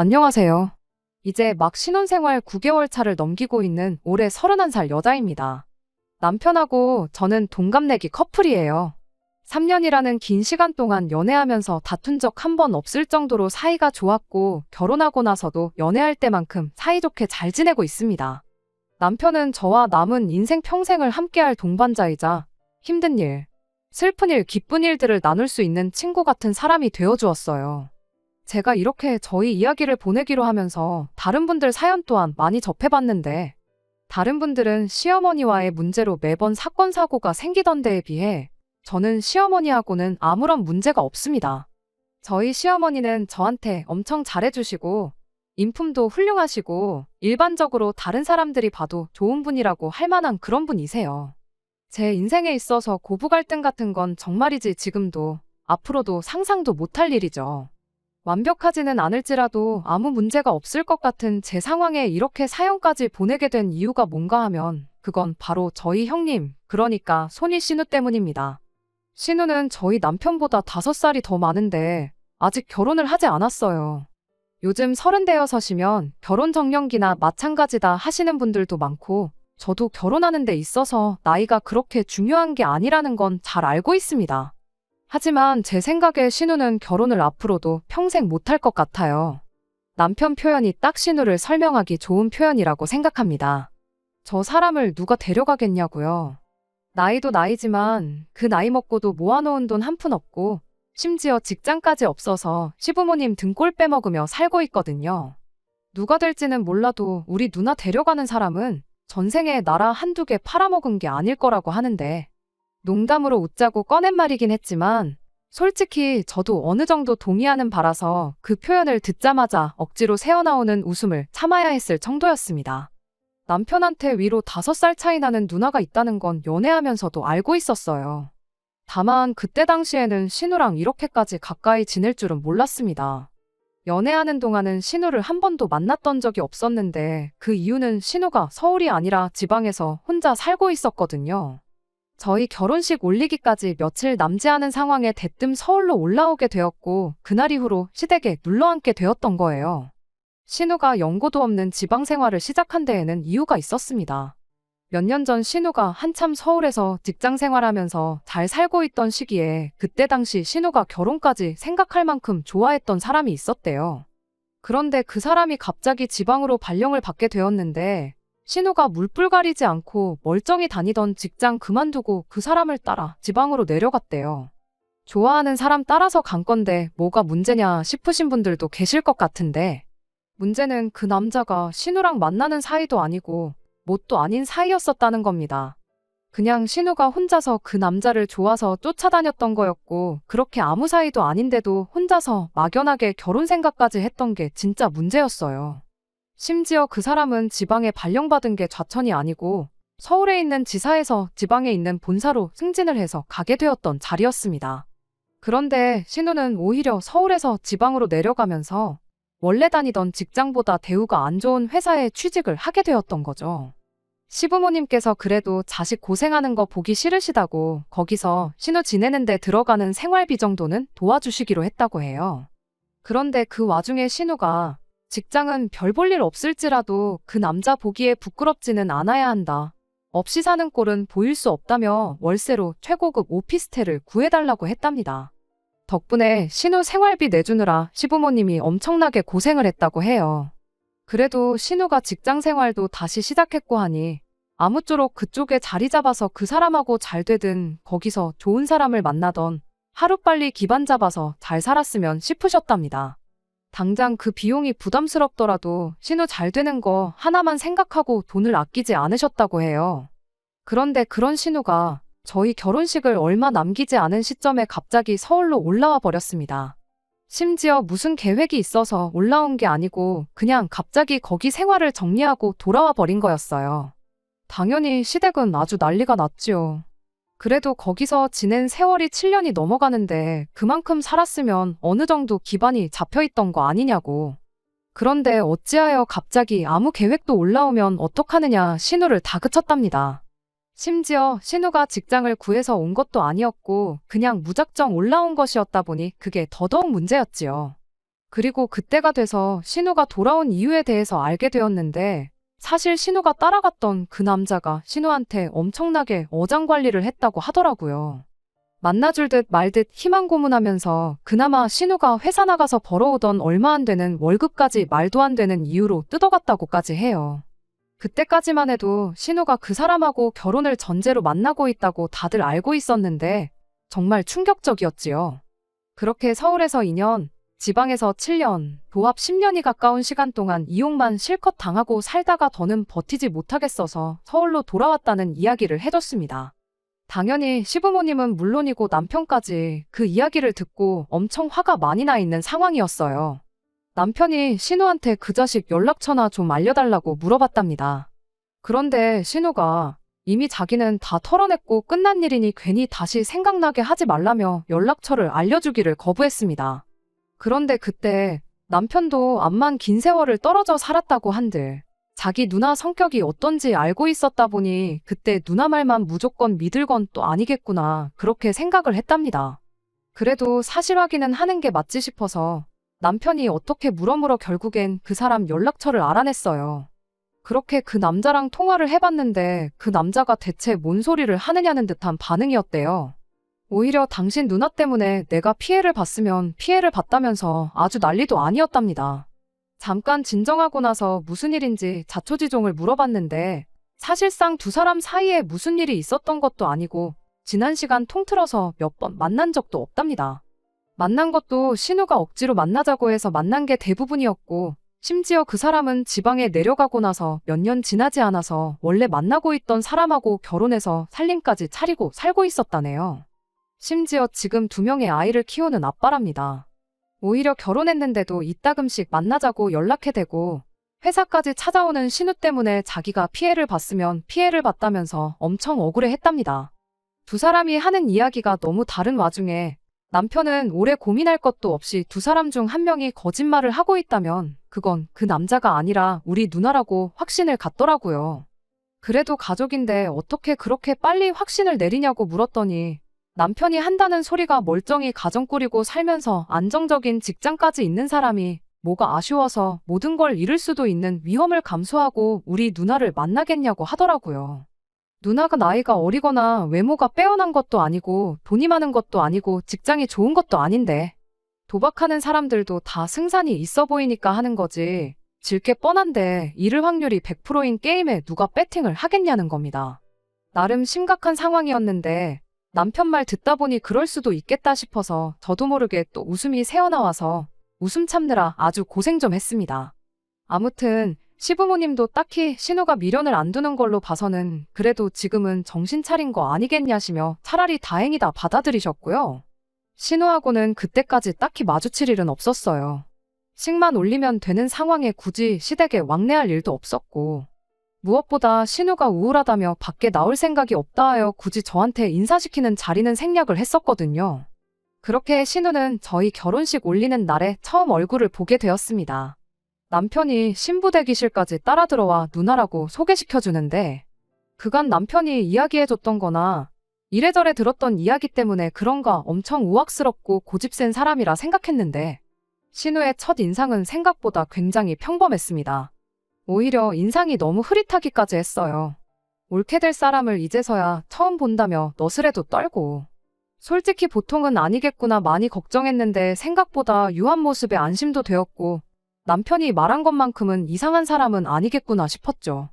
안녕하세요. 이제 막 신혼생활 9개월 차를 넘기고 있는 올해 31살 여자입니다. 남편하고 저는 동갑내기 커플이에요. 3년이라는 긴 시간 동안 연애하면서 다툰 적 한 번 없을 정도로 사이가 좋았고 결혼하고 나서도 연애할 때만큼 사이좋게 잘 지내고 있습니다. 남편은 저와 남은 인생 평생을 함께할 동반자이자 힘든 일, 슬픈 일, 기쁜 일들을 나눌 수 있는 친구 같은 사람이 되어주었어요. 제가 이렇게 저희 이야기를 보내기로 하면서 다른 분들 사연 또한 많이 접해봤는데 다른 분들은 시어머니와의 문제로 매번 사건 사고가 생기던 데에 비해 저는 시어머니하고는 아무런 문제가 없습니다. 저희 시어머니는 저한테 엄청 잘해주시고 인품도 훌륭하시고 일반적으로 다른 사람들이 봐도 좋은 분이라고 할 만한 그런 분이세요. 제 인생에 있어서 고부 갈등 같은 건 정말이지 지금도 앞으로도 상상도 못할 일이죠. 완벽하지는 않을지라도 아무 문제가 없을 것 같은 제 상황에 이렇게 사연까지 보내게 된 이유가 뭔가 하면 그건 바로 저희 형님, 그러니까 손희 신우 때문입니다. 신우는 저희 남편보다 5살이 더 많은데 아직 결혼을 하지 않았어요. 요즘 30대여섯이면 결혼 정년기나 마찬가지다 하시는 분들도 많고 저도 결혼하는 데 있어서 나이가 그렇게 중요한 게 아니라는 건 잘 알고 있습니다. 하지만 제 생각에 신우는 결혼을 앞으로도 평생 못할 것 같아요. 남편 표현이 딱 신우를 설명하기 좋은 표현이라고 생각합니다. 저 사람을 누가 데려가겠냐고요. 나이도 나이지만 그 나이 먹고도 모아놓은 돈 한 푼 없고 심지어 직장까지 없어서 시부모님 등골 빼먹으며 살고 있거든요. 누가 될지는 몰라도 우리 누나 데려가는 사람은 전생에 나라 한두 개 팔아먹은 게 아닐 거라고 하는데 농담으로 웃자고 꺼낸 말이긴 했지만 솔직히 저도 어느 정도 동의하는 바라서 그 표현을 듣자마자 억지로 새어나오는 웃음을 참아야 했을 정도였습니다. 남편한테 위로 5살 차이 나는 누나가 있다는 건 연애하면서도 알고 있었어요. 다만 그때 당시에는 신우랑 이렇게까지 가까이 지낼 줄은 몰랐습니다. 연애하는 동안은 신우를 한 번도 만났던 적이 없었는데 그 이유는 신우가 서울이 아니라 지방에서 혼자 살고 있었거든요. 저희 결혼식 올리기까지 며칠 남지 않은 상황에 대뜸 서울로 올라오게 되었고 그날 이후로 시댁에 눌러앉게 되었던 거예요. 신우가 연고도 없는 지방 생활을 시작한 데에는 이유가 있었습니다. 몇 년 전 신우가 한참 서울에서 직장 생활하면서 잘 살고 있던 시기에 그때 당시 신우가 결혼까지 생각할 만큼 좋아했던 사람이 있었대요. 그런데 그 사람이 갑자기 지방으로 발령을 받게 되었는데 신우가 물불 가리지 않고 멀쩡히 다니던 직장 그만두고 그 사람을 따라 지방으로 내려갔대요. 좋아하는 사람 따라서 간 건데 뭐가 문제냐 싶으신 분들도 계실 것 같은데 문제는 그 남자가 신우랑 만나는 사이도 아니고 뭣도 아닌 사이였었다는 겁니다. 그냥 신우가 혼자서 그 남자를 좋아서 쫓아다녔던 거였고 그렇게 아무 사이도 아닌데도 혼자서 막연하게 결혼 생각까지 했던 게 진짜 문제였어요. 심지어 그 사람은 지방에 발령받은 게 좌천이 아니고 서울에 있는 지사에서 지방에 있는 본사로 승진을 해서 가게 되었던 자리였습니다. 그런데 신우는 오히려 서울에서 지방으로 내려가면서 원래 다니던 직장보다 대우가 안 좋은 회사에 취직을 하게 되었던 거죠. 시부모님께서 그래도 자식 고생하는 거 보기 싫으시다고 거기서 신우 지내는데 들어가는 생활비 정도는 도와주시기로 했다고 해요. 그런데 그 와중에 신우가 직장은 별 볼 일 없을지라도 그 남자 보기에 부끄럽지는 않아야 한다. 없이 사는 꼴은 보일 수 없다며 월세로 최고급 오피스텔을 구해달라고 했답니다. 덕분에 신우 생활비 내주느라 시부모님이 엄청나게 고생을 했다고 해요. 그래도 신우가 직장 생활도 다시 시작했고 하니 아무쪼록 그쪽에 자리 잡아서 그 사람하고 잘 되든 거기서 좋은 사람을 만나던 하루빨리 기반 잡아서 잘 살았으면 싶으셨답니다. 당장 그 비용이 부담스럽더라도 신우 잘 되는 거 하나만 생각하고 돈을 아끼지 않으셨다고 해요. 그런데 그런 신우가 저희 결혼식을 얼마 남기지 않은 시점에 갑자기 서울로 올라와 버렸습니다. 심지어 무슨 계획이 있어서 올라온 게 아니고 그냥 갑자기 거기 생활을 정리하고 돌아와 버린 거였어요. 당연히 시댁은 아주 난리가 났지요. 그래도 거기서 지낸 세월이 7년이 넘어가는데 그만큼 살았으면 어느 정도 기반이 잡혀있던 거 아니냐고. 그런데 어찌하여 갑자기 아무 계획도 올라오면 어떡하느냐 신우를 다그쳤답니다. 심지어 신우가 직장을 구해서 온 것도 아니었고 그냥 무작정 올라온 것이었다 보니 그게 더더욱 문제였지요. 그리고 그때가 돼서 신우가 돌아온 이유에 대해서 알게 되었는데 사실 신우가 따라갔던 그 남자가 신우한테 엄청나게 어장관리를 했다고 하더라고요. 만나줄 듯 말 듯 희망 고문하면서 그나마 신우가 회사 나가서 벌어오던 얼마 안 되는 월급까지 말도 안 되는 이유로 뜯어갔다고까지 해요. 그때까지만 해도 신우가 그 사람하고 결혼을 전제로 만나고 있다고 다들 알고 있었는데 정말 충격적이었지요. 그렇게 서울에서 2년, 지방에서 7년, 도합 10년이 가까운 시간 동안 이용만 실컷 당하고 살다가 더는 버티지 못하겠어서 서울로 돌아왔다는 이야기를 해줬습니다. 당연히 시부모님은 물론이고 남편까지 그 이야기를 듣고 엄청 화가 많이 나 있는 상황이었어요. 남편이 신우한테 그 자식 연락처나 좀 알려달라고 물어봤답니다. 그런데 신우가 이미 자기는 다 털어냈고 끝난 일이니 괜히 다시 생각나게 하지 말라며 연락처를 알려주기를 거부했습니다. 그런데 그때 남편도 암만 긴 세월을 떨어져 살았다고 한들 자기 누나 성격이 어떤지 알고 있었다 보니 그때 누나 말만 무조건 믿을 건 또 아니겠구나 그렇게 생각을 했답니다. 그래도 사실 확인은 하는 게 맞지 싶어서 남편이 어떻게 물어물어 결국엔 그 사람 연락처를 알아냈어요. 그렇게 그 남자랑 통화를 해봤는데 그 남자가 대체 뭔 소리를 하느냐는 듯한 반응이었대요. 오히려 당신 누나 때문에 내가 피해를 봤으면 피해를 봤다면서 아주 난리도 아니었답니다. 잠깐 진정하고 나서 무슨 일인지 자초지종을 물어봤는데 사실상 두 사람 사이에 무슨 일이 있었던 것도 아니고 지난 시간 통틀어서 몇 번 만난 적도 없답니다. 만난 것도 신우가 억지로 만나자고 해서 만난 게 대부분이었고 심지어 그 사람은 지방에 내려가고 나서 몇 년 지나지 않아서 원래 만나고 있던 사람하고 결혼해서 살림까지 차리고 살고 있었다네요. 심지어 지금 2명의 아이를 키우는 아빠랍니다. 오히려 결혼했는데도 이따금씩 만나자고 연락해대고 회사까지 찾아오는 신우 때문에 자기가 피해를 봤으면 피해를 봤다면서 엄청 억울해했답니다. 두 사람이 하는 이야기가 너무 다른 와중에 남편은 오래 고민할 것도 없이 두 사람 중 한 명이 거짓말을 하고 있다면 그건 그 남자가 아니라 우리 누나라고 확신을 갖더라고요. 그래도 가족인데 어떻게 그렇게 빨리 확신을 내리냐고 물었더니 남편이 한다는 소리가 멀쩡히 가정 꾸리고 살면서 안정적인 직장까지 있는 사람이 뭐가 아쉬워서 모든 걸 잃을 수도 있는 위험을 감수하고 우리 누나를 만나겠냐고 하더라고요. 누나가 나이가 어리거나 외모가 빼어난 것도 아니고 돈이 많은 것도 아니고 직장이 좋은 것도 아닌데 도박하는 사람들도 다 승산이 있어 보이니까 하는 거지 질 게 뻔한데 잃을 확률이 100%인 게임에 누가 배팅을 하겠냐는 겁니다. 나름 심각한 상황이었는데 남편 말 듣다 보니 그럴 수도 있겠다 싶어서 저도 모르게 또 웃음이 새어나와서 웃음 참느라 아주 고생 좀 했습니다. 아무튼 시부모님도 딱히 신우가 미련을 안 두는 걸로 봐서는 그래도 지금은 정신 차린 거 아니겠냐시며 차라리 다행이다 받아들이셨고요. 신우하고는 그때까지 딱히 마주칠 일은 없었어요. 식만 올리면 되는 상황에 굳이 시댁에 왕래할 일도 없었고 무엇보다 신우가 우울하다며 밖에 나올 생각이 없다 하여 굳이 저한테 인사시키는 자리는 생략을 했었거든요. 그렇게 신우는 저희 결혼식 올리는 날에 처음 얼굴을 보게 되었습니다. 남편이 신부 대기실까지 따라 들어와 누나라고 소개시켜주는데 그간 남편이 이야기해줬던 거나 이래저래 들었던 이야기 때문에 그런가 엄청 우악스럽고 고집센 사람이라 생각했는데 신우의 첫 인상은 생각보다 굉장히 평범했습니다. 오히려 인상이 너무 흐릿하기까지 했어요. 옳게 될 사람을 이제서야 처음 본다며 너스레도 떨고 솔직히 보통은 아니겠구나 많이 걱정했는데 생각보다 유한 모습에 안심도 되었고 남편이 말한 것만큼은 이상한 사람은 아니겠구나 싶었죠.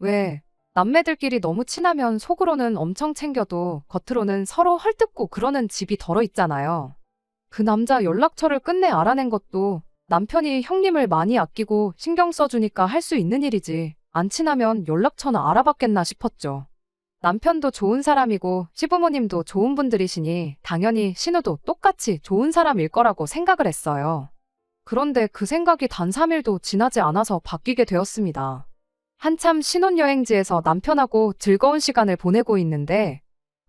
왜? 남매들끼리 너무 친하면 속으로는 엄청 챙겨도 겉으로는 서로 헐뜯고 그러는 집이 덜어 있잖아요. 그 남자 연락처를 끝내 알아낸 것도 남편이 형님을 많이 아끼고 신경 써주니까 할 수 있는 일이지 안 친하면 연락처나 알아봤겠나 싶었죠. 남편도 좋은 사람이고 시부모님도 좋은 분들이시니 당연히 신우도 똑같이 좋은 사람일 거라고 생각을 했어요. 그런데 그 생각이 단 3일도 지나지 않아서 바뀌게 되었습니다. 한참 신혼여행지에서 남편하고 즐거운 시간을 보내고 있는데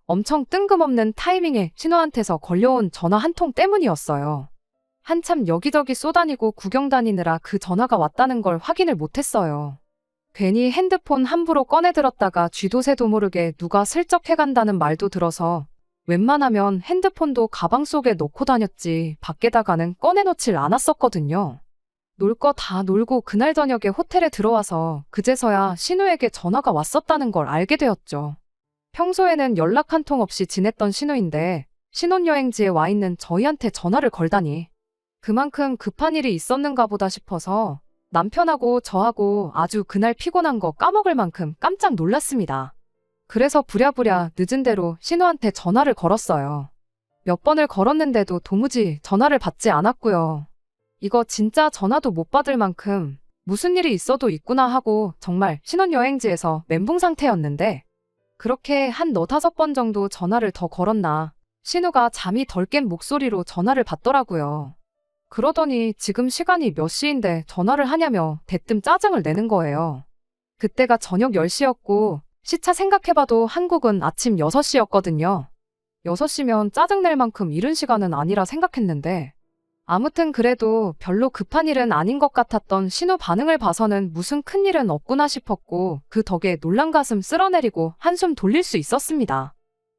엄청 뜬금없는 타이밍에 신우한테서 걸려온 전화 한 통 때문이었어요. 한참 여기저기 쏘다니고 구경 다니느라 그 전화가 왔다는 걸 확인을 못했어요. 괜히 핸드폰 함부로 꺼내들었다가 쥐도 새도 모르게 누가 슬쩍 해간다는 말도 들어서 웬만하면 핸드폰도 가방 속에 넣고 다녔지 밖에다가는 꺼내놓질 않았었거든요. 놀 거 다 놀고 그날 저녁에 호텔에 들어와서 그제서야 신우에게 전화가 왔었다는 걸 알게 되었죠. 평소에는 연락 한 통 없이 지냈던 신우인데 신혼여행지에 와 있는 저희한테 전화를 걸다니 그만큼 급한 일이 있었는가 보다 싶어서 남편하고 저하고 아주 그날 피곤한 거 까먹을 만큼 깜짝 놀랐습니다. 그래서 부랴부랴 늦은 대로 신우한테 전화를 걸었어요. 몇 번을 걸었는데도 도무지 전화를 받지 않았고요. 이거 진짜 전화도 못 받을 만큼 무슨 일이 있어도 있구나 하고 정말 신혼여행지에서 멘붕 상태였는데 그렇게 한 4~5번 정도 전화를 더 걸었나 신우가 잠이 덜 깬 목소리로 전화를 받더라고요. 그러더니 지금 시간이 몇 시인데 전화를 하냐며 대뜸 짜증을 내는 거예요. 그때가 저녁 10시였고 시차 생각해봐도 한국은 아침 6시였거든요. 6시면 짜증낼 만큼 이른 시간은 아니라 생각했는데 아무튼 그래도 별로 급한 일은 아닌 것 같았던 신우 반응을 봐서는 무슨 큰일은 없구나 싶었고 그 덕에 놀란 가슴 쓸어내리고 한숨 돌릴 수 있었습니다.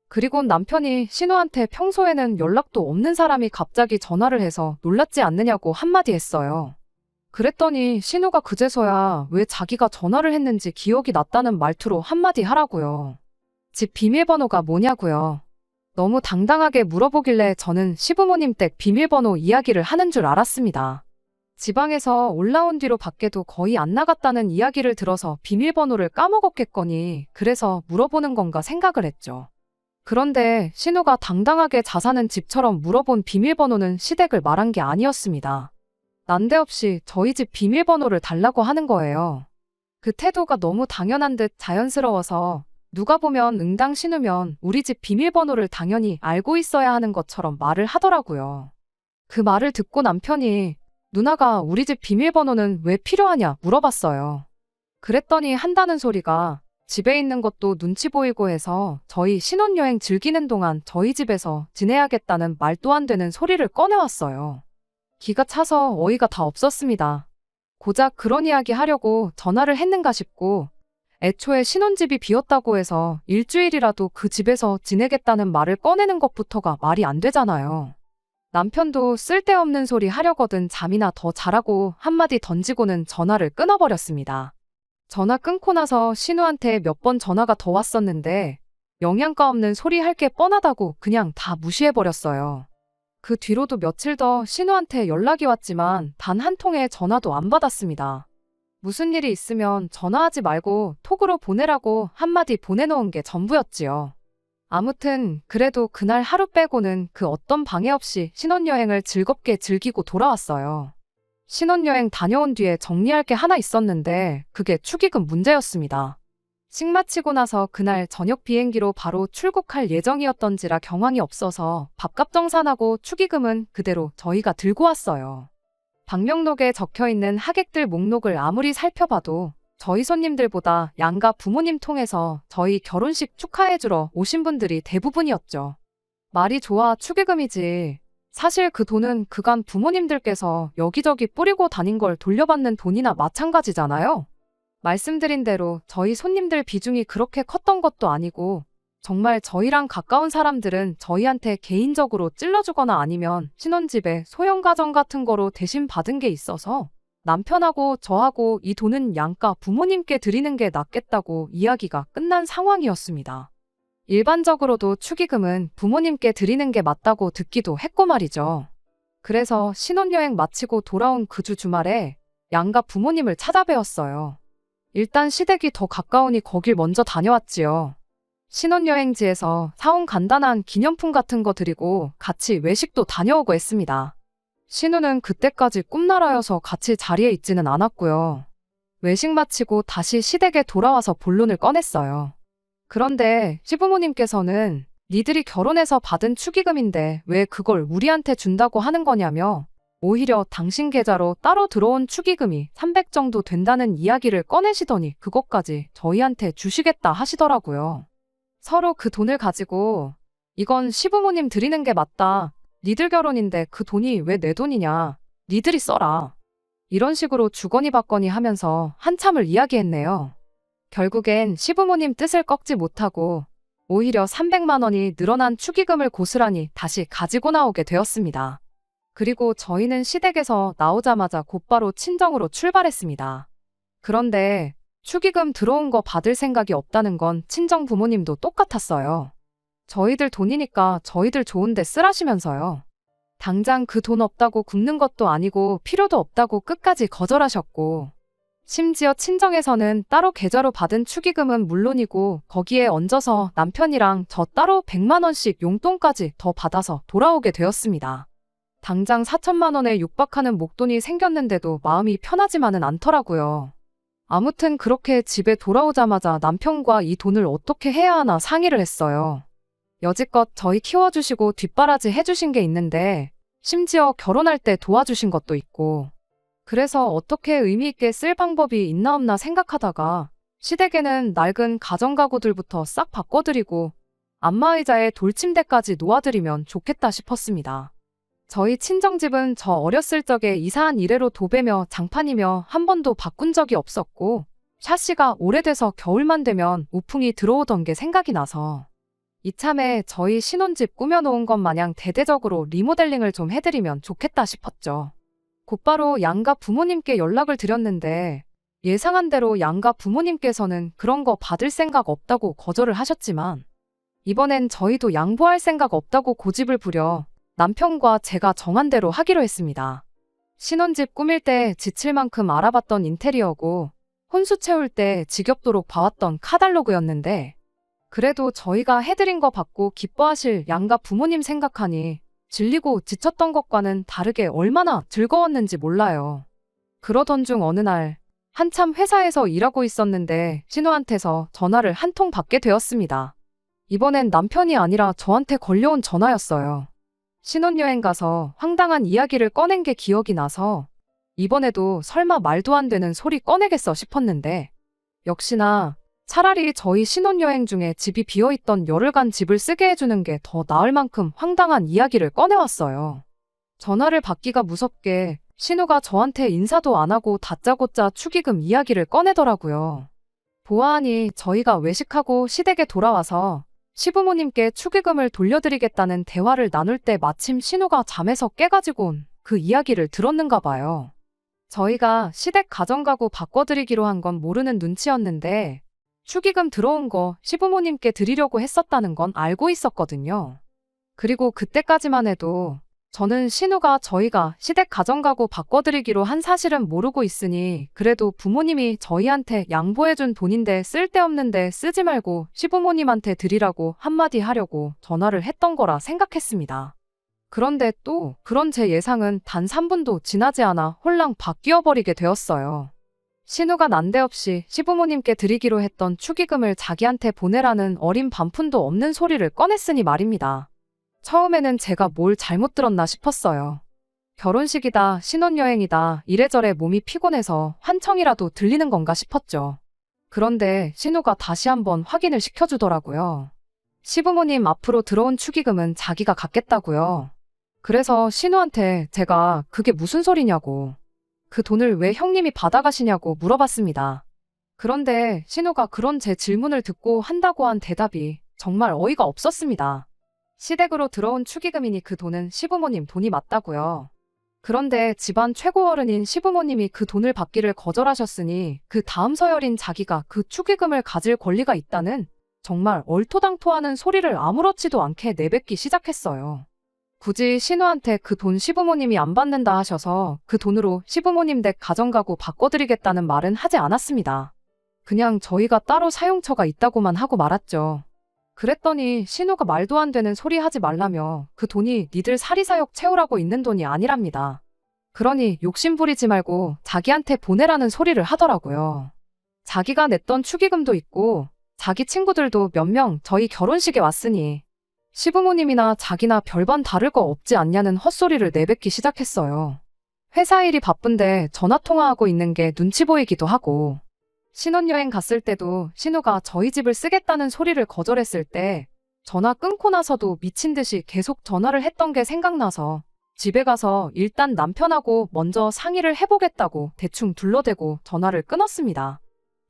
그리고 남편이 신우한테 평소에는 연락도 없는 사람이 갑자기 전화를 해서 놀랐지 않느냐고 한마디 했어요. 그랬더니 신우가 그제서야 왜 자기가 전화를 했는지 기억이 났다는 말투로 한마디 하라고요. 집 비밀번호가 뭐냐고요. 너무 당당하게 물어보길래 저는 시부모님 댁 비밀번호 이야기를 하는 줄 알았습니다. 지방에서 올라온 뒤로 밖에도 거의 안 나갔다는 이야기를 들어서 비밀번호를 까먹었겠거니 그래서 물어보는 건가 생각을 했죠. 그런데 신우가 당당하게 자사는 집처럼 물어본 비밀번호는 시댁을 말한 게 아니었습니다. 난데없이 저희 집 비밀번호를 달라고 하는 거예요. 그 태도가 너무 당연한 듯 자연스러워서 누가 보면 응당 신우면 우리 집 비밀번호를 당연히 알고 있어야 하는 것처럼 말을 하더라고요. 그 말을 듣고 남편이 누나가 우리 집 비밀번호는 왜 필요하냐 물어봤어요. 그랬더니 한다는 소리가 집에 있는 것도 눈치 보이고 해서 저희 신혼여행 즐기는 동안 저희 집에서 지내야겠다는 말도 안 되는 소리를 꺼내왔어요. 기가 차서 어이가 다 없었습니다. 고작 그런 이야기 하려고 전화를 했는가 싶고 애초에 신혼집이 비었다고 해서 일주일이라도 그 집에서 지내겠다는 말을 꺼내는 것부터가 말이 안 되잖아요. 남편도 쓸데없는 소리 하려거든 잠이나 더 자라고 한마디 던지고는 전화를 끊어버렸습니다. 전화 끊고 나서 신우한테 몇 번 전화가 더 왔었는데 영양가 없는 소리 할 게 뻔하다고 그냥 다 무시해버렸어요. 그 뒤로도 며칠 더 신우한테 연락이 왔지만 단 한 통의 전화도 안 받았습니다. 무슨 일이 있으면 전화하지 말고 톡으로 보내라고 한마디 보내놓은 게 전부였지요. 아무튼 그래도 그날 하루 빼고는 그 어떤 방해 없이 신혼여행을 즐겁게 즐기고 돌아왔어요. 신혼여행 다녀온 뒤에 정리할 게 하나 있었는데 그게 축의금 문제였습니다. 식 마치고 나서 그날 저녁 비행기로 바로 출국할 예정이었던지라 경황이 없어서 밥값 정산하고 축의금은 그대로 저희가 들고 왔어요. 방명록에 적혀있는 하객들 목록을 아무리 살펴봐도 저희 손님들보다 양가 부모님 통해서 저희 결혼식 축하해주러 오신 분들이 대부분이었죠. 말이 좋아 축의금이지. 사실 그 돈은 그간 부모님들께서 여기저기 뿌리고 다닌 걸 돌려받는 돈이나 마찬가지잖아요. 말씀드린 대로 저희 손님들 비중이 그렇게 컸던 것도 아니고 정말 저희랑 가까운 사람들은 저희한테 개인적으로 찔러주거나 아니면 신혼집에 소형가전 같은 거로 대신 받은 게 있어서 남편하고 저하고 이 돈은 양가 부모님께 드리는 게 낫겠다고 이야기가 끝난 상황이었습니다. 일반적으로도 축의금은 부모님께 드리는 게 맞다고 듣기도 했고 말이죠. 그래서 신혼여행 마치고 돌아온 그 주 주말에 양가 부모님을 찾아뵈었어요. 일단 시댁이 더 가까우니 거길 먼저 다녀왔지요. 신혼여행지에서 사온 간단한 기념품 같은 거 드리고 같이 외식도 다녀오고 했습니다. 신우는 그때까지 꿈나라여서 같이 자리에 있지는 않았고요. 외식 마치고 다시 시댁에 돌아와서 본론을 꺼냈어요. 그런데 시부모님께서는 니들이 결혼해서 받은 축의금인데 왜 그걸 우리한테 준다고 하는 거냐며 오히려 당신 계좌로 따로 들어온 축의금이 300 정도 된다는 이야기를 꺼내시더니 그것까지 저희한테 주시겠다 하시더라고요. 서로 그 돈을 가지고 이건 시부모님 드리는 게 맞다. 니들 결혼인데 그 돈이 왜 내 돈이냐. 니들이 써라. 이런 식으로 주거니 받거니 하면서 한참을 이야기했네요. 결국엔 시부모님 뜻을 꺾지 못하고 오히려 300만 원이 늘어난 축의금을 고스란히 다시 가지고 나오게 되었습니다. 그리고 저희는 시댁에서 나오자마자 곧바로 친정으로 출발했습니다. 그런데 축의금 들어온 거 받을 생각이 없다는 건 친정 부모님도 똑같았어요. 저희들 돈이니까 저희들 좋은데 쓰라시면서요. 당장 그 돈 없다고 굶는 것도 아니고 필요도 없다고 끝까지 거절하셨고, 심지어 친정에서는 따로 계좌로 받은 축의금은 물론이고 거기에 얹어서 남편이랑 저 따로 100만 원씩 용돈까지 더 받아서 돌아오게 되었습니다. 당장 4천만 원에 육박하는 목돈이 생겼는데도 마음이 편하지만은 않더라고요. 아무튼 그렇게 집에 돌아오자마자 남편과 이 돈을 어떻게 해야 하나 상의를 했어요. 여지껏 저희 키워주시고 뒷바라지 해주신 게 있는데 심지어 결혼할 때 도와주신 것도 있고, 그래서 어떻게 의미 있게 쓸 방법이 있나 없나 생각하다가 시댁에는 낡은 가전가구들부터 싹 바꿔드리고 안마의자에 돌침대까지 놓아드리면 좋겠다 싶었습니다. 저희 친정집은 저 어렸을 적에 이사한 이래로 도배며 장판이며 한 번도 바꾼 적이 없었고 샤시가 오래돼서 겨울만 되면 우풍이 들어오던 게 생각이 나서 이참에 저희 신혼집 꾸며놓은 것 마냥 대대적으로 리모델링을 좀 해드리면 좋겠다 싶었죠. 곧바로 양가 부모님께 연락을 드렸는데 예상한 대로 양가 부모님께서는 그런 거 받을 생각 없다고 거절을 하셨지만 이번엔 저희도 양보할 생각 없다고 고집을 부려 남편과 제가 정한 대로 하기로 했습니다. 신혼집 꾸밀 때 지칠 만큼 알아봤던 인테리어고 혼수 채울 때 지겹도록 봐왔던 카달로그였는데 그래도 저희가 해드린 거 받고 기뻐하실 양가 부모님 생각하니 질리고 지쳤던 것과는 다르게 얼마나 즐거웠는지 몰라요. 그러던 중 어느 날 한참 회사에서 일하고 있었는데 신우한테서 전화를 한 통 받게 되었습니다. 이번엔 남편이 아니라 저한테 걸려온 전화였어요. 신혼여행 가서 황당한 이야기를 꺼낸 게 기억이 나서 이번에도 설마 말도 안 되는 소리 꺼내겠어 싶었는데 역시나 차라리 저희 신혼여행 중에 집이 비어있던 열흘간 집을 쓰게 해주는 게 더 나을 만큼 황당한 이야기를 꺼내왔어요. 전화를 받기가 무섭게 신우가 저한테 인사도 안 하고 다짜고짜 축의금 이야기를 꺼내더라고요. 보아하니 저희가 외식하고 시댁에 돌아와서 시부모님께 축의금을 돌려드리겠다는 대화를 나눌 때 마침 신우가 잠에서 깨가지고 온 그 이야기를 들었는가 봐요. 저희가 시댁 가전가구 바꿔드리기로 한 건 모르는 눈치였는데 축의금 들어온 거 시부모님께 드리려고 했었다는 건 알고 있었거든요. 그리고 그때까지만 해도 저는 신우가 저희가 시댁 가전가구 바꿔드리기로 한 사실은 모르고 있으니 그래도 부모님이 저희한테 양보해준 돈인데 쓸데없는데 쓰지 말고 시부모님한테 드리라고 한마디 하려고 전화를 했던 거라 생각했습니다. 그런데 또 그런 제 예상은 단 3분도 지나지 않아 홀랑 바뀌어버리게 되었어요. 신우가 난데없이 시부모님께 드리기로 했던 축의금을 자기한테 보내라는 어린 반푼도 없는 소리를 꺼냈으니 말입니다. 처음에는 제가 뭘 잘못 들었나 싶었어요. 결혼식이다, 신혼여행이다, 이래저래 몸이 피곤해서 환청이라도 들리는 건가 싶었죠. 그런데 신우가 다시 한번 확인을 시켜주더라고요. 시부모님 앞으로 들어온 축의금은 자기가 갖겠다고요. 그래서 신우한테 제가 그게 무슨 소리냐고, 그 돈을 왜 형님이 받아가시냐고 물어봤습니다. 그런데 신우가 그런 제 질문을 듣고 한다고 한 대답이 정말 어이가 없었습니다. 시댁으로 들어온 축의금이니 그 돈은 시부모님 돈이 맞다고요. 그런데 집안 최고 어른인 시부모님이 그 돈을 받기를 거절하셨으니 그 다음 서열인 자기가 그 축의금을 가질 권리가 있다는 정말 얼토당토하는 소리를 아무렇지도 않게 내뱉기 시작했어요. 굳이 신우한테 그 돈 시부모님이 안 받는다 하셔서 그 돈으로 시부모님 댁 가전가구 바꿔드리겠다는 말은 하지 않았습니다. 그냥 저희가 따로 사용처가 있다고만 하고 말았죠. 그랬더니 신우가 말도 안 되는 소리 하지 말라며 그 돈이 니들 사리사욕 채우라고 있는 돈이 아니랍니다. 그러니 욕심 부리지 말고 자기한테 보내라는 소리를 하더라고요. 자기가 냈던 축의금도 있고 자기 친구들도 몇 명 저희 결혼식에 왔으니 시부모님이나 자기나 별반 다를 거 없지 않냐는 헛소리를 내뱉기 시작했어요. 회사 일이 바쁜데 전화통화하고 있는 게 눈치 보이기도 하고, 신혼여행 갔을 때도 신우가 저희 집을 쓰겠다는 소리를 거절했을 때 전화 끊고 나서도 미친 듯이 계속 전화를 했던 게 생각나서 집에 가서 일단 남편하고 먼저 상의를 해보겠다고 대충 둘러대고 전화를 끊었습니다.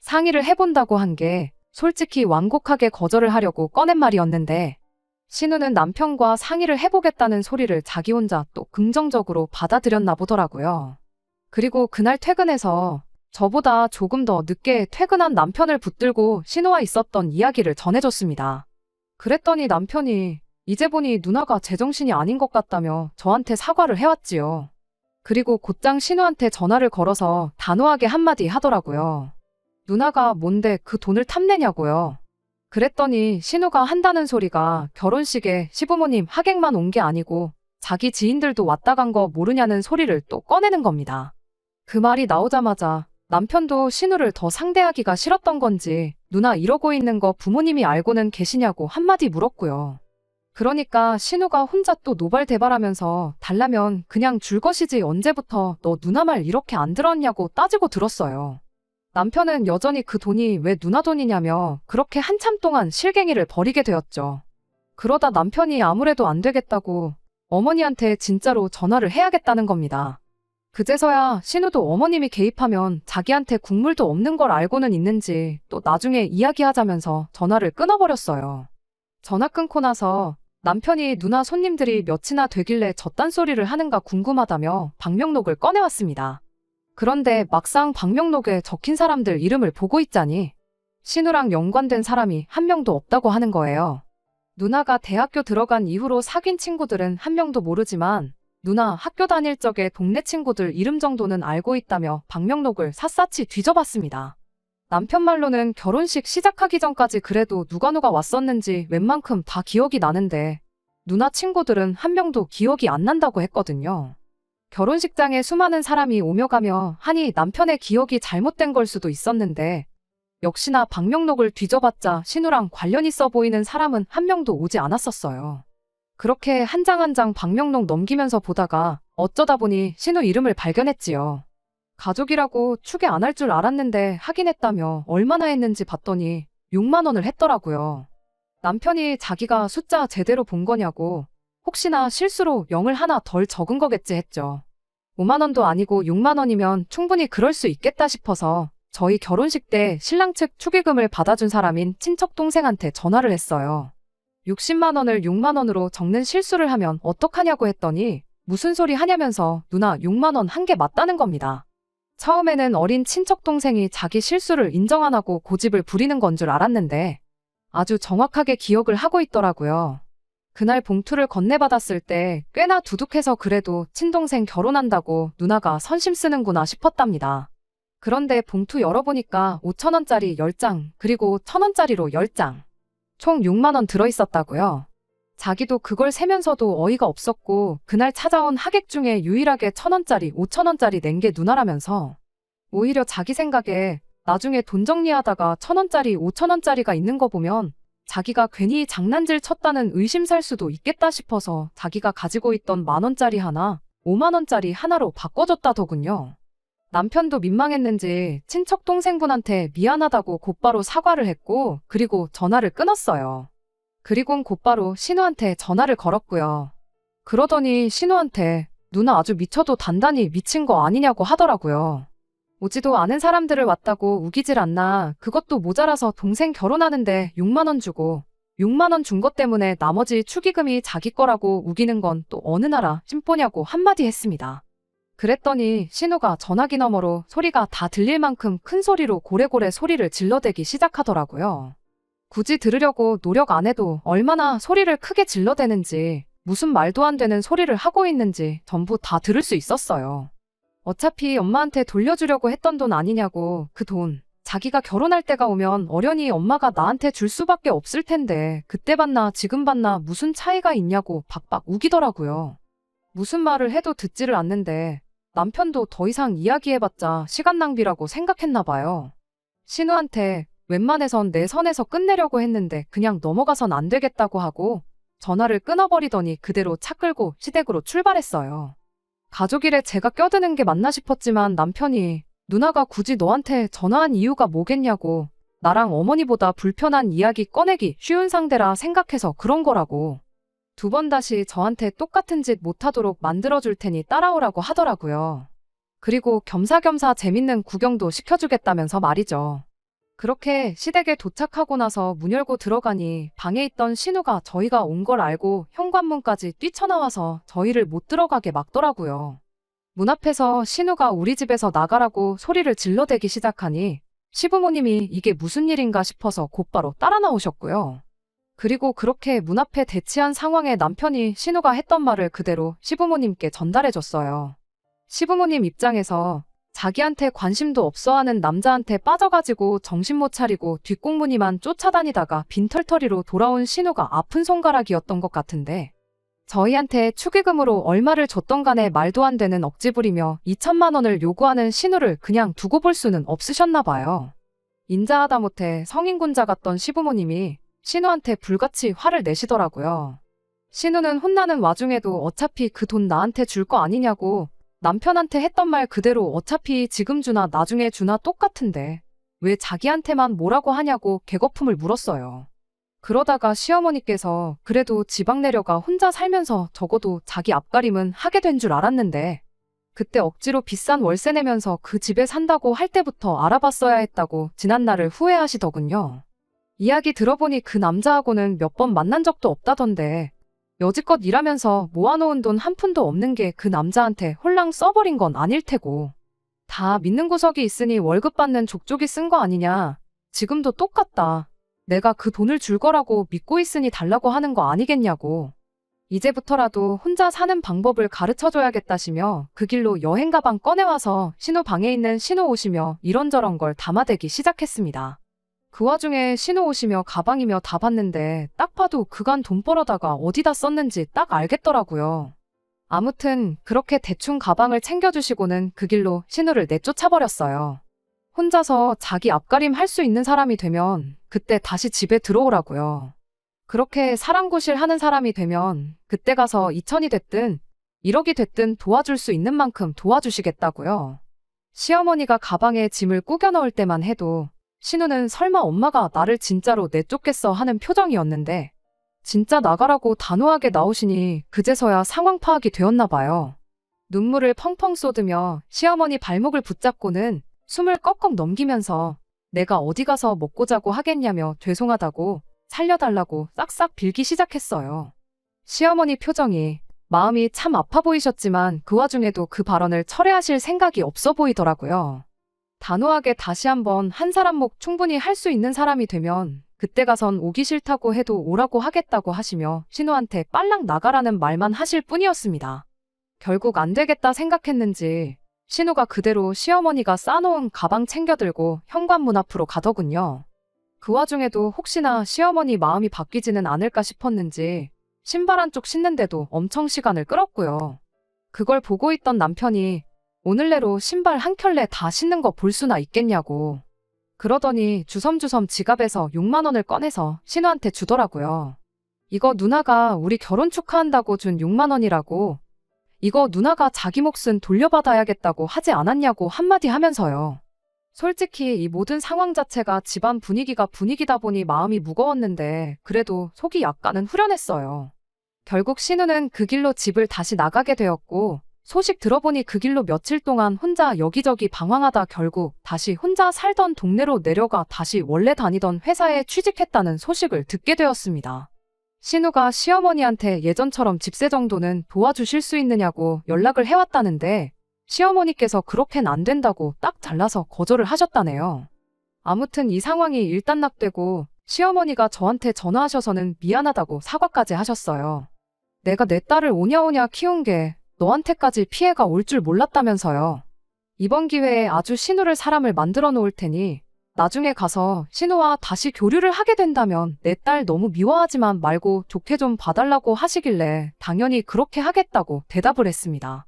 상의를 해본다고 한 게 솔직히 완곡하게 거절을 하려고 꺼낸 말이었는데 신우는 남편과 상의를 해보겠다는 소리를 자기 혼자 또 긍정적으로 받아들였나 보더라고요. 그리고 그날 퇴근해서 저보다 조금 더 늦게 퇴근한 남편을 붙들고 신우와 있었던 이야기를 전해줬습니다. 그랬더니 남편이 이제 보니 누나가 제정신이 아닌 것 같다며 저한테 사과를 해왔지요. 그리고 곧장 신우한테 전화를 걸어서 단호하게 한마디 하더라고요. 누나가 뭔데 그 돈을 탐내냐고요. 그랬더니 신우가 한다는 소리가 결혼식에 시부모님 하객만 온 게 아니고 자기 지인들도 왔다 간 거 모르냐는 소리를 또 꺼내는 겁니다. 그 말이 나오자마자 남편도 신우를 더 상대하기가 싫었던 건지 누나 이러고 있는 거 부모님이 알고는 계시냐고 한마디 물었고요. 그러니까 신우가 혼자 또 노발대발하면서 달라면 그냥 줄 것이지 언제부터 너 누나 말 이렇게 안 들었냐고 따지고 들었어요. 남편은 여전히 그 돈이 왜 누나 돈이냐며 그렇게 한참 동안 실갱이를 벌이게 되었죠. 그러다 남편이 아무래도 안 되겠다고 어머니한테 진짜로 전화를 해야겠다는 겁니다. 그제서야 신우도 어머님이 개입하면 자기한테 국물도 없는 걸 알고는 있는지 또 나중에 이야기하자면서 전화를 끊어버렸어요. 전화 끊고 나서 남편이 누나 손님들이 몇이나 되길래 저딴 소리를 하는가 궁금하다며 방명록을 꺼내왔습니다. 그런데 막상 방명록에 적힌 사람들 이름을 보고 있자니 신우랑 연관된 사람이 한 명도 없다고 하는 거예요. 누나가 대학교 들어간 이후로 사귄 친구들은 한 명도 모르지만 누나 학교 다닐 적에 동네 친구들 이름 정도는 알고 있다며 방명록을 샅샅이 뒤져봤습니다. 남편 말로는 결혼식 시작하기 전까지 그래도 누가 왔었는지 웬만큼 다 기억이 나는데 누나 친구들은 한 명도 기억이 안 난다고 했거든요. 결혼식장에 수많은 사람이 오며 가며 하니 남편의 기억이 잘못된 걸 수도 있었는데 역시나 방명록을 뒤져봤자 신우랑 관련 있어 보이는 사람은 한 명도 오지 않았었어요. 그렇게 한 장 한 장 방명록 넘기면서 보다가 어쩌다 보니 신우 이름을 발견했지요. 가족이라고 추계 안 할 줄 알았는데 하긴 했다며 얼마나 했는지 봤더니 6만 원을 했더라고요. 남편이 자기가 숫자 제대로 본 거냐고 혹시나 실수로 0을 하나 덜 적은 거겠지 했죠. 5만 원도 아니고 6만 원이면 충분히 그럴 수 있겠다 싶어서 저희 결혼식 때 신랑 측 축의금을 받아준 사람인 친척 동생한테 전화를 했어요. 60만 원을 6만 원으로 적는 실수를 하면 어떡하냐고 했더니 무슨 소리 하냐면서 누나 6만 원 한 게 맞다는 겁니다. 처음에는 어린 친척 동생이 자기 실수를 인정 안 하고 고집을 부리는 건 줄 알았는데 아주 정확하게 기억을 하고 있더라고요. 그날 봉투를 건네받았을 때 꽤나 두둑해서 그래도 친동생 결혼한다고 누나가 선심 쓰는구나 싶었답니다. 그런데 봉투 열어보니까 5,000원짜리 10장 그리고 1,000원짜리로 10장 총 6만 원 들어있었다고요. 자기도 그걸 세면서도 어이가 없었고 그날 찾아온 하객 중에 유일하게 1,000원짜리 5,000원짜리 낸 게 누나라면서 오히려 자기 생각에 나중에 돈 정리하다가 1,000원짜리 5,000원짜리가 있는 거 보면 자기가 괜히 장난질 쳤다는 의심 살 수도 있겠다 싶어서 자기가 가지고 있던 만원짜리 하나 5만 원짜리 하나로 바꿔줬다더군요. 남편도 민망했는지 친척 동생분한테 미안하다고 곧바로 사과를 했고 그리고 전화를 끊었어요. 그리곤 곧바로 신우한테 전화를 걸었고요. 그러더니 신우한테 누나 아주 미쳐도 단단히 미친 거 아니냐고 하더라고요. 오지도 않은 사람들을 왔다고 우기질 않나. 그것도 모자라서 동생 결혼하는데 6만 원 주고 6만 원 준 것 때문에 나머지 축의금이 자기 거라고 우기는 건 또 어느 나라 찜뽀냐고 한마디 했습니다. 그랬더니 신우가 전화기 너머로 소리가 다 들릴 만큼 큰 소리로 고래고래 소리를 질러대기 시작하더라고요. 굳이 들으려고 노력 안 해도 얼마나 소리를 크게 질러대는지 무슨 말도 안 되는 소리를 하고 있는지 전부 다 들을 수 있었어요. 어차피 엄마한테 돌려주려고 했던 돈 아니냐고. 그 돈 자기가 결혼할 때가 오면 어련히 엄마가 나한테 줄 수밖에 없을 텐데 그때 받나 지금 받나 무슨 차이가 있냐고 박박 우기더라고요. 무슨 말을 해도 듣지를 않는데 남편도 더 이상 이야기해봤자 시간 낭비라고 생각했나 봐요. 신우한테 웬만해선 내 선에서 끝내려고 했는데 그냥 넘어가선 안 되겠다고 하고 전화를 끊어버리더니 그대로 차 끌고 시댁으로 출발했어요. 가족일에 제가 껴드는 게 맞나 싶었지만 남편이 누나가 굳이 너한테 전화한 이유가 뭐겠냐고 나랑 어머니보다 불편한 이야기 꺼내기 쉬운 상대라 생각해서 그런 거라고 2번 다시 저한테 똑같은 짓 못하도록 만들어줄 테니 따라오라고 하더라고요. 그리고 겸사겸사 재밌는 구경도 시켜주겠다면서 말이죠. 그렇게 시댁에 도착하고 나서 문 열고 들어가니 방에 있던 신우가 저희가 온 걸 알고 현관문까지 뛰쳐나와서 저희를 못 들어가게 막더라고요. 문 앞에서 신우가 우리 집에서 나가라고 소리를 질러대기 시작하니 시부모님이 이게 무슨 일인가 싶어서 곧바로 따라 나오셨고요. 그리고 그렇게 문 앞에 대치한 상황에 남편이 신우가 했던 말을 그대로 시부모님께 전달해줬어요. 시부모님 입장에서 자기한테 관심도 없어하는 남자한테 빠져가지고 정신 못 차리고 뒷공무니만 쫓아다니다가 빈털터리로 돌아온 신우가 아픈 손가락이었던 것 같은데 저희한테 축의금으로 얼마를 줬던 간에 말도 안 되는 억지 부리며 2천만 원을 요구하는 신우를 그냥 두고 볼 수는 없으셨나 봐요. 인자하다 못해 성인군자 같던 시부모님이 신우한테 불같이 화를 내시더라고요. 신우는 혼나는 와중에도 어차피 그 돈 나한테 줄 거 아니냐고 남편한테 했던 말 그대로 어차피 지금 주나 나중에 주나 똑같은데 왜 자기한테만 뭐라고 하냐고 개거품을 물었어요. 그러다가 시어머니께서 그래도 지방 내려가 혼자 살면서 적어도 자기 앞가림은 하게 된 줄 알았는데 그때 억지로 비싼 월세 내면서 그 집에 산다고 할 때부터 알아봤어야 했다고 지난날을 후회하시더군요. 이야기 들어보니 그 남자하고는 몇 번 만난 적도 없다던데 여지껏 일하면서 모아놓은 돈 한 푼도 없는 게 그 남자한테 홀랑 써버린 건 아닐 테고 다 믿는 구석이 있으니 월급 받는 족족이 쓴 거 아니냐. 지금도 똑같다. 내가 그 돈을 줄 거라고 믿고 있으니 달라고 하는 거 아니겠냐고. 이제부터라도 혼자 사는 방법을 가르쳐줘야겠다시며 그 길로 여행 가방 꺼내와서 신우 방에 있는 신우 옷이며 이런저런 걸 담아대기 시작했습니다. 그 와중에 신우 옷이며 가방이며 다 봤는데 딱 봐도 그간 돈 벌어다가 어디다 썼는지 딱 알겠더라고요. 아무튼 그렇게 대충 가방을 챙겨주시고는 그 길로 신우를 내쫓아버렸어요. 혼자서 자기 앞가림 할 수 있는 사람이 되면 그때 다시 집에 들어오라고요. 그렇게 사랑구실 하는 사람이 되면 그때 가서 2천이 됐든 1억이 됐든 도와줄 수 있는 만큼 도와주시겠다고요. 시어머니가 가방에 짐을 꾸겨 넣을 때만 해도 신우는 설마 엄마가 나를 진짜로 내쫓겠어 하는 표정이었는데 진짜 나가라고 단호하게 나오시니 그제서야 상황 파악이 되었나 봐요. 눈물을 펑펑 쏟으며 시어머니 발목을 붙잡고는 숨을 꺽꺽 넘기면서 내가 어디 가서 먹고 자고 하겠냐며 죄송하다고 살려달라고 싹싹 빌기 시작했어요. 시어머니 표정이 마음이 참 아파 보이셨지만 그 와중에도 그 발언을 철회하실 생각이 없어 보이더라고요. 단호하게 다시 한번 한 사람 목 충분히 할 수 있는 사람이 되면 그때 가선 오기 싫다고 해도 오라고 하겠다고 하시며 신우한테 빨랑 나가라는 말만 하실 뿐이었습니다. 결국 안 되겠다 생각했는지 신우가 그대로 시어머니가 싸놓은 가방 챙겨들고 현관문 앞으로 가더군요. 그 와중에도 혹시나 시어머니 마음이 바뀌지는 않을까 싶었는지 신발 한쪽 신는데도 엄청 시간을 끌었고요. 그걸 보고 있던 남편이 오늘 내로 신발 한 켤레 다 신는 거 볼 수나 있겠냐고. 그러더니 주섬주섬 지갑에서 6만 원을 꺼내서 신우한테 주더라고요. 이거 누나가 우리 결혼 축하한다고 준 6만 원이라고. 이거 누나가 자기 몫은 돌려받아야겠다고 하지 않았냐고 한마디 하면서요. 솔직히 이 모든 상황 자체가 집안 분위기가 분위기다 보니 마음이 무거웠는데 그래도 속이 약간은 후련했어요. 결국 신우는 그 길로 집을 다시 나가게 되었고 소식 들어보니 그 길로 며칠 동안 혼자 여기저기 방황하다 결국 다시 혼자 살던 동네로 내려가 다시 원래 다니던 회사에 취직했다는 소식을 듣게 되었습니다. 신우가 시어머니한테 예전처럼 집세 정도는 도와주실 수 있느냐고 연락을 해왔다는데 시어머니께서 그렇게는 안 된다고 딱 잘라서 거절을 하셨다네요. 아무튼 이 상황이 일단락되고 시어머니가 저한테 전화하셔서는 미안하다고 사과까지 하셨어요. 내가 내 딸을 오냐오냐 키운 게 너한테까지 피해가 올 줄 몰랐다면서요. 이번 기회에 아주 신우를 사람을 만들어 놓을 테니 나중에 가서 신우와 다시 교류를 하게 된다면 내 딸 너무 미워하지만 말고 좋게 좀 봐달라고 하시길래 당연히 그렇게 하겠다고 대답을 했습니다.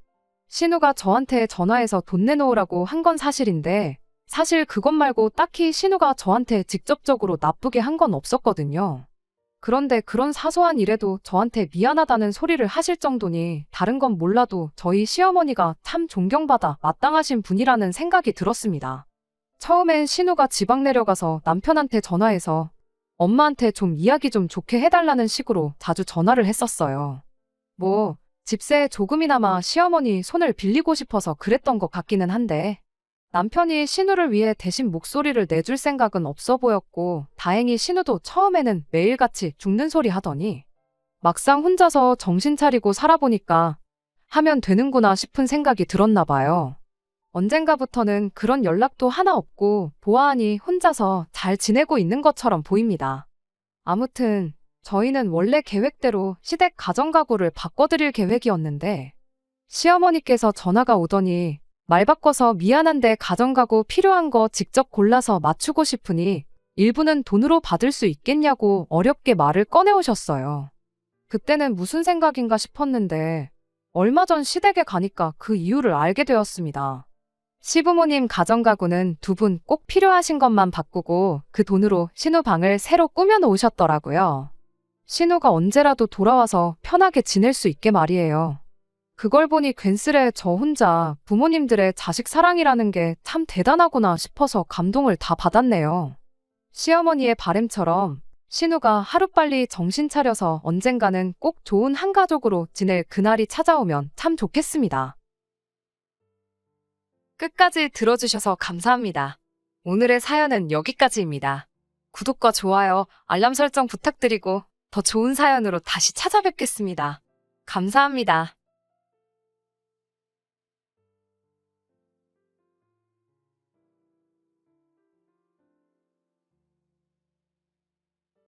신우가 저한테 전화해서 돈 내놓으라고 한 건 사실인데 사실 그것 말고 딱히 신우가 저한테 직접적으로 나쁘게 한 건 없었거든요. 그런데 그런 사소한 일에도 저한테 미안하다는 소리를 하실 정도니 다른 건 몰라도 저희 시어머니가 참 존경받아 마땅하신 분이라는 생각이 들었습니다. 처음엔 신우가 지방 내려가서 남편한테 전화해서 엄마한테 좀 이야기 좀 좋게 해달라는 식으로 자주 전화를 했었어요. 뭐 집세에 조금이나마 시어머니 손을 빌리고 싶어서 그랬던 것 같기는 한데 남편이 신우를 위해 대신 목소리를 내줄 생각은 없어 보였고, 다행히 신우도 처음에는 매일같이 죽는 소리 하더니, 막상 혼자서 정신 차리고 살아보니까 하면 되는구나 싶은 생각이 들었나 봐요. 언젠가부터는 그런 연락도 하나 없고 보아하니 혼자서 잘 지내고 있는 것처럼 보입니다. 아무튼 저희는 원래 계획대로 시댁 가정가구를 바꿔드릴 계획이었는데 시어머니께서 전화가 오더니 말 바꿔서 미안한데 가정가구 필요한 거 직접 골라서 맞추고 싶으니 일부는 돈으로 받을 수 있겠냐고 어렵게 말을 꺼내오셨어요. 그때는 무슨 생각인가 싶었는데 얼마 전 시댁에 가니까 그 이유를 알게 되었습니다. 시부모님 가정가구는 두 분 꼭 필요하신 것만 바꾸고 그 돈으로 신우 방을 새로 꾸며 놓으셨더라고요. 신우가 언제라도 돌아와서 편하게 지낼 수 있게 말이에요. 그걸 보니 괜스레 저 혼자 부모님들의 자식 사랑이라는 게 참 대단하구나 싶어서 감동을 다 받았네요. 시어머니의 바램처럼 신우가 하루빨리 정신 차려서 언젠가는 꼭 좋은 한 가족으로 지낼 그날이 찾아오면 참 좋겠습니다. 끝까지 들어주셔서 감사합니다. 오늘의 사연은 여기까지입니다. 구독과 좋아요, 알람 설정 부탁드리고 더 좋은 사연으로 다시 찾아뵙겠습니다. 감사합니다.